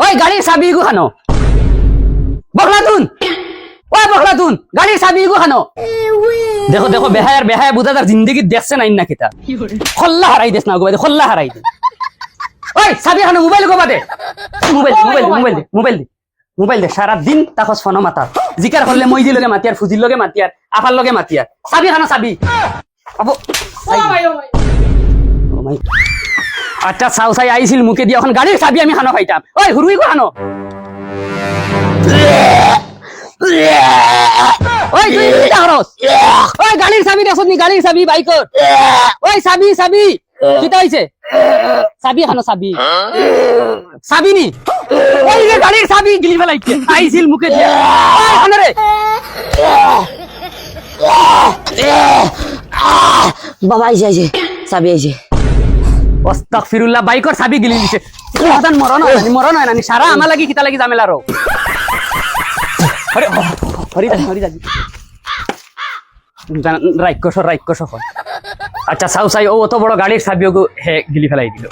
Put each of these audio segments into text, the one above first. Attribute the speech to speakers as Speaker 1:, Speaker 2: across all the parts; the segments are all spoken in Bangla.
Speaker 1: ওই গাড়ির চাবি গো খানো বখলাতুন ওই বখলাতুন গাড়ির চাবি গো খানো দেখো দেখো বেহায়ার বেহায়া বুঝা তার জিন্দগি দেখছে নাই না কিতা খল্লা হারাই দেস না গো খল্লা হারাই দে ওই চাবি খানো মোবাইল গো বাদে মোবাইল মোবাইল মোবাইল দে মোবাইল দে মোবাইল দে সারা দিন তাকো ফোন মাতা জিকার করলে মইজি লগে মাতিয়ার ফুজির লগে মাতিয়ার আফার লগে মাতিয়ার চাবি খানো চাবি আবো আচ্ছা চাও চাই আইছিল মুখে দিয়ে এখন গাড়ির চাবি আমি খানো খাইতাম ওই হুরুই গো খানো ওই তুই কি করস ওই গাড়ির চাবি দেখছ নি গাড়ির চাবি বাইকর ওই চাবি চাবি কিটা হইছে চাবি খানো চাবি চাবি নি ওই যে গাড়ির চাবি গিলি ফেলাইছে আইছিল মুখে দিয়ে ওই খানো রে
Speaker 2: বাবা আইছে চাবি আইছে
Speaker 1: আস্তাগফিরুল্লাহ বাইকর চাবি গিলি দিছে সাধারণ মরণ হয় না সারা আমা লাগি কিতা লাগি জামেলা রো আরে হরি দাদি রাইকশ আচ্ছা সাউ সাই ও অত বড় গাড়ির চাবিও হে গিলি ফেলাই দিল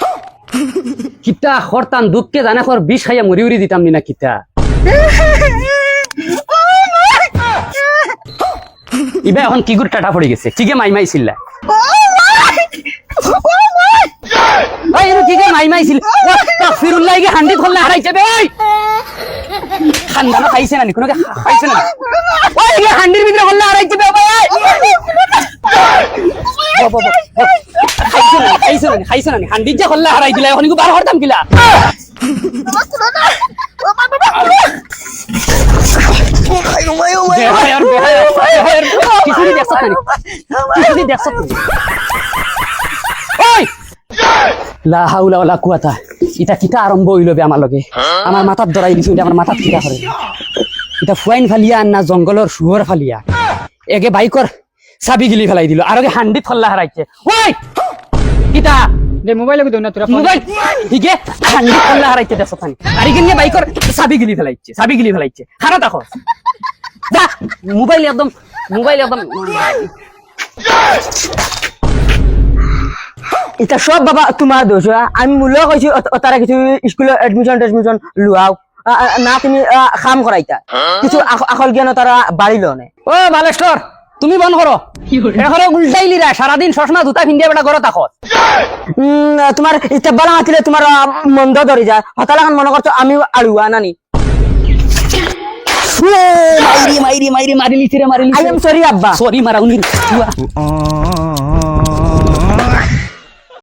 Speaker 1: কিতা খরতান দুঃখকে জানা খর বিষ খাইয়া মরি উড়ি দিতাম নি না কিতা ইবা এখন কি গুড় টাটা পড়ে গেছে কি গে মাই ছিলা ওই এর কি গে মাই ছিল আস্তাগফিরুল্লাহ গে হান্ডি খোল্লা হারাইছে বে ওই খানদানো খাইছে না কোনো খাইছে না ওই গে হান্ডির ভিতরে খোল্লা হারাইছে বে ভাই খাইছে না হান্ডি যে খোল্লা হারাই দিলা এখন বার হরতাম কিলা লা হাওলা ওয়ালা কুওয়াতা ইটা কিটা আরম্ভ হইল বে আমার লগে আমার মাথাত ধরাই দিছো আমার মাথাত কিটা করে এটা ফুয়াইন ফালিয়া না জঙ্গলের শুয়োর ফালিয়া একে বাইকর চাবি গিলি ফেলাই দিল আর আগে হান্ডি ফল্লা হারাইছে ওই কিটা
Speaker 3: দে মোবাইল লাগি দনা তোরা
Speaker 1: মোবাইল ঠিকে হান্ডি ফল্লা হারাইছে দেখছ পানি আর ইগিনে বাইকর চাবি গিলি ফেলাইছে খারা দেখো যা মোবাইল একদম
Speaker 2: এটা সব বাবা তোমার দোষ আমি মূল্য কইছি তারা কিছু স্কুলে এডমিশন লুয়াও না তুমি কাম করাইতা কিছু আকল জ্ঞান তারা বাড়িল না
Speaker 1: ও বালেশ্বর তুমি বন্ধ করো এখন উল্টাইলিরা সারাদিন চশমা জুতা পিন্ধিয়া বেটা ঘরে থাকো
Speaker 2: তোমার ইচ্ছা বালা মাতিলে তোমার মন্দ ধরে যায় হতালাখান মনে করছো আমি আড়ুয়া নানি
Speaker 1: মাইরি লিছি রে
Speaker 2: আই এম সরি আব্বা
Speaker 1: সরি মারা উনি